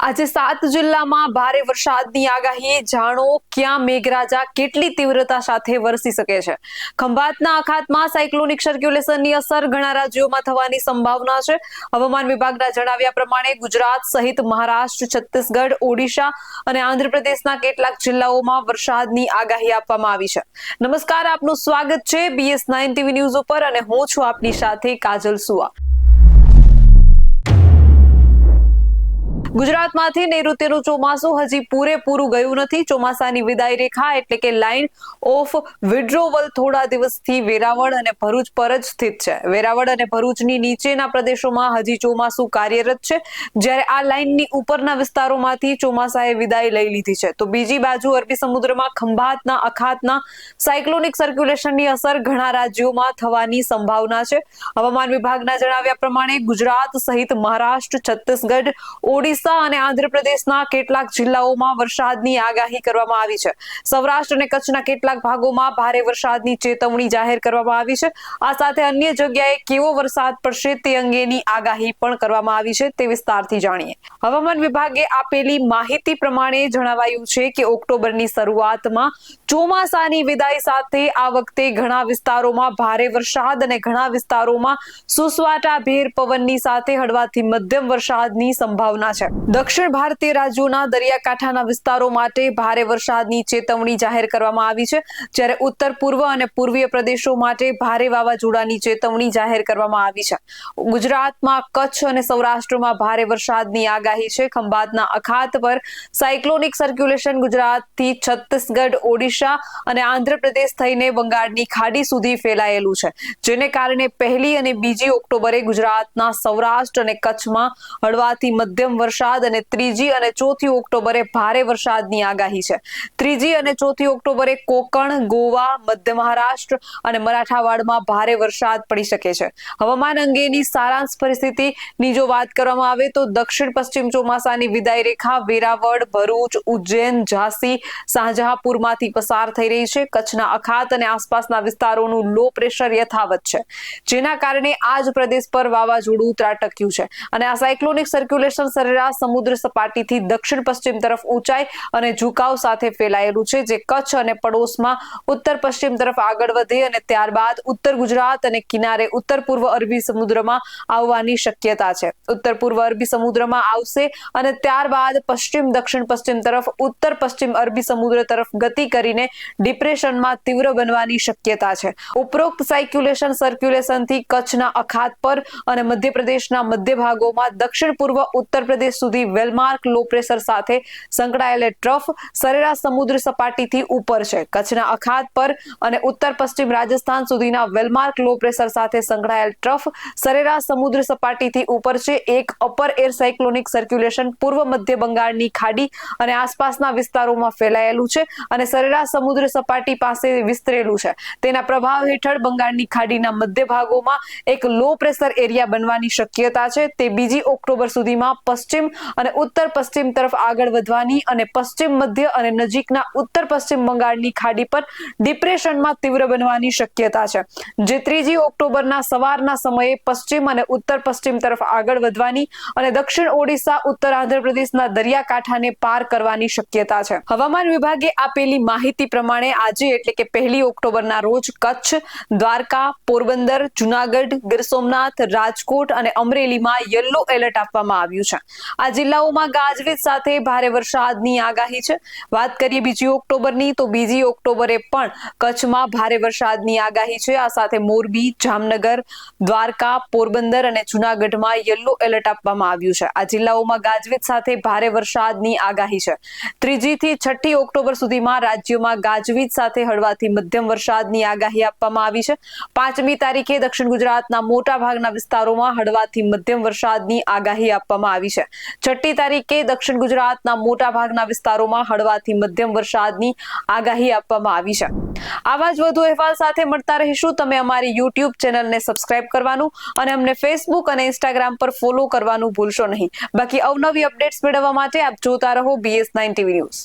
આજે 7 જિલ્લામાં ભારે વરસાદની આગાહી. જાણો ક્યાં મેઘરાજા કેટલી તીવ્રતા સાથે વરસી શકે છે. ખંભાતના અખાતમાં સાયક્લોનિક સર્ક્યુલેશનની અસર ઘણા રાજ્યોમાં થવાની સંભાવના છે. હવામાન વિભાગના જણાવ્યા પ્રમાણે ગુજરાત સહિત મહારાષ્ટ્ર, છત્તીસગઢ, ઓડિશા અને આંધ્રપ્રદેશના કેટલાક જિલ્લાઓમાં વરસાદની આગાહી આપવામાં આવી છે. નમસ્કાર, આપનું સ્વાગત છે BS9 TV ન્યૂઝ ઉપર અને હું છું આપની સાથે કાજલ સુવા. ગુજરાતમાંથી નૈઋત્યનું ચોમાસું હજી પૂરેપૂરું ગયું નથી. ચોમાસાની વિદાય રેખા એટલે કે લાઇન ઓફ વિડ્રોવલ થોડા દિવસથી વેરાવળ અને ભરૂચ પર જ સ્થિત છે. વેરાવળ અને ભરૂચની નીચેના પ્રદેશોમાં હજી ચોમાસું કાર્યરત છે, જ્યારે આ લાઇનની ઉપરના વિસ્તારોમાંથી ચોમાસાએ વિદાય લઈ લીધી છે. તો બીજી બાજુ અરબી સમુદ્રમાં ખંભાતના અખાતના સાયક્લોનિક સર્ક્યુલેશનની અસર ઘણા રાજ્યોમાં થવાની સંભાવના છે. હવામાન વિભાગના જણાવ્યા પ્રમાણે ગુજરાત સહિત મહારાષ્ટ્ર, છત્તીસગઢ, ઓડિશા અને આંધ્રપ્રદેશના કેટલાક જિલ્લાઓમાં વરસાદની આગાહી કરવામાં આવી છે. સૌરાષ્ટ્ર અને કચ્છના કેટલાક ભાગોમાં ભારે વરસાદની ચેતવણી જાહેર કરવામાં આવી છે. આ સાથે અન્ય જગ્યાએ કેવો વરસાદ પડશે તે અંગેની આગાહી પણ કરવામાં આવી છે. તે વિસ્તારથી જાણીએ. હવામાન વિભાગે આપેલી માહિતી પ્રમાણે જણાવાયું છે કે ઓક્ટોબરની શરૂઆતમાં ચોમાસાની વિદાય સાથે આ વખતે ઘણા વિસ્તારોમાં ભારે વરસાદ અને ઘણા વિસ્તારોમાં સુસવાટાભેર પવનની સાથે હળવાથી મધ્યમ વરસાદની સંભાવના છે. દક્ષિણ ભારતીય રાજ્યોના દરિયાકાંઠાના વિસ્તારો માટે ભારે વરસાદની ચેતવણી જાહેર કરવામાં આવી છે, જ્યારે ઉત્તર પૂર્વ અને પૂર્વીય પ્રદેશો માટે ભારે વાવાઝોડાની ચેતવણી જાહેર કરવામાં આવી છે. ગુજરાતમાં કચ્છ અને સૌરાષ્ટ્રમાં ભારે વરસાદની આગાહી છે. ખંભાતના અખાત પર સાયક્લોનિક સર્ક્યુલેશન ગુજરાતથી છત્તીસગઢ, ઓડિશા અને આંધ્રપ્રદેશ થઈને બંગાળની ખાડી સુધી ફેલાયેલું છે, જેને કારણે 1 અને 2 ઓક્ટોબરે ગુજરાતના સૌરાષ્ટ્ર અને કચ્છમાં હળવાથી મધ્યમ વરસાદ અને 3 અને 4 ઓક્ટોબરે ભારે વરસાદની આગાહી છે. 3 અને 4 ઓક્ટોબરે કોકણ, ગોવા, મધ્ય મહારાષ્ટ્ર અને મરાઠાવાડમાં ભારે વરસાદ પડી શકે છે. હવામાન અંગેની સારાંશ પરિસ્થિતિની જો વાત કરવામાં આવે તો દક્ષિણ પશ્ચિમ ચોમાસાની વિદાય રેખા વેરાવળ, ભરૂચ, ઉજ્જૈન, ઝાંસી, શાહજહાંપુરમાંથી પસાર થઈ રહી છે. કચ્છના અખાત અને આસપાસના વિસ્તારોનું લો પ્રેશર યથાવત છે, જેના કારણે આ જ પ્રદેશ પર વાવાઝોડું ત્રાટક્યું છે અને આ સાયક્લોનિક સર્ક્યુલેશન સરેરાશ સમુદ્ર સપાટીથી દક્ષિણ પશ્ચિમ તરફ ઊંચાઈ અને ઝુકાવ સાથે ફેલાયેલું છે, જે કચ્છ અને પડોશમાં ઉત્તર પશ્ચિમ તરફ આગળ વધે અને ત્યારબાદ ઉત્તર ગુજરાત અને કિનારે ઉત્તર પૂર્વ અરબી સમુદ્રમાં આવવાની શક્યતા છે. ઉત્તર પૂર્વ અરબી સમુદ્રમાં આવશે અને ત્યારબાદ પશ્ચિમ દક્ષિણ પશ્ચિમ તરફ ઉત્તર પશ્ચિમ અરબી સમુદ્ર તરફ ગતિ કરીને ડિપ્રેશનમાં તીવ્ર બનવાની શક્યતા છે. ઉપરોક્ત સાયક્યુલેશન સર્ક્યુલેશનથી કચ્છના અખાત પર અને મધ્યપ્રદેશના મધ્ય ભાગોમાં દક્ષિણ પૂર્વ ઉત્તર પ્રદેશ સુધી વેલમાર્ક લો પ્રેશર સાથે સંકળાયેલ ટ્રફ સરેરાશ સમુદ્ર સપાટીથી ઉપર છે. કચ્છના અખાત પર અને ઉત્તર પશ્ચિમ રાજસ્થાન સુધીના વેલમાર્ક લો પ્રેશર સાથે સંકળાયેલ ટ્રફ સરેરાશ સમુદ્ર સપાટીથી ઉપર છે. એક અપર એર સાયક્લોનિક સર્ક્યુલેશન પૂર્વ મધ્ય બંગાળની ખાડી અને આસપાસના વિસ્તારોમાં ફેલાયેલું છે અને સરેરાશ સમુદ્ર સપાટી પાસે વિસ્તરેલું છે. તેના પ્રભાવ હેઠળ બંગાળની ખાડીના મધ્ય ભાગોમાં એક લો પ્રેશર એરિયા બનવાની શક્યતા છે. તે 2 ઓક્ટોબર સુધીમાં પશ્ચિમ અને ઉત્તર પશ્ચિમ તરફ આગળ વધવાની અને પશ્ચિમ મધ્ય અને નજીકના ઉત્તર પશ્ચિમ બંગાળની ખાડી પર ડિપ્રેશનમાં તીવ્ર બનવાની શક્યતા છે, જે 3 ઓક્ટોબરના સવારના સમયે પશ્ચિમ અને ઉત્તર પશ્ચિમ તરફ આગળ વધવાની અને દક્ષિણ ઓડિશા, ઉત્તર આંધ્રપ્રદેશના દરિયાકાંઠાને પાર કરવાની શક્યતા છે. હવામાન વિભાગે આપેલી માહિતી પ્રમાણે આજે એટલે કે 1 ઓક્ટોબરના રોજ કચ્છ, દ્વારકા, પોરબંદર, જુનાગઢ, ગીર સોમનાથ, રાજકોટ અને અમરેલીમાં યલો એલર્ટ આપવામાં આવ્યું છે. આ જિલ્લાઓમાં ગાજવીજ સાથે ભારે વરસાદની આગાહી છે. વાત કરીએ 2 ઓક્ટોબરની તો 2 ઓક્ટોબરે પણ કચ્છમાં ભારે વરસાદની આગાહી છે. આ સાથે મોરબી, જામનગર, દ્વારકા, પોરબંદર અને જુનાગઢમાં યલો એલર્ટ આપવામાં આવ્યું છે. આ જિલ્લાઓમાં ગાજવીજ સાથે ભારે વરસાદની આગાહી છે. 3 થી 6 ઓક્ટોબર સુધીમાં રાજ્યોમાં ગાજવીજ સાથે હળવાથી મધ્યમ વરસાદની આગાહી આપવામાં આવી છે. 5મી તારીખે દક્ષિણ ગુજરાતના મોટા ભાગના વિસ્તારોમાં હળવાથી મધ્યમ વરસાદની આગાહી આપવામાં આવી છે. 6મી તારીખે દક્ષિણ ગુજરાતના મોટા ભાગના વિસ્તારોમાં હળવાથી મધ્યમ વરસાદની આગાહી આપવામાં આવી છે. આવા જ વધુ અહેવાલ સાથે મળતા રહીશું. તમે અમારી YouTube ચેનલને સબસ્ક્રાઇબ કરવાનું અને અમને Facebook અને Instagram પર ફોલો કરવાનું ભૂલશો નહીં. બાકી અવનવી અપડેટ્સ મેળવવા માટે આપ જોતા રહો BS9 TV ન્યૂઝ.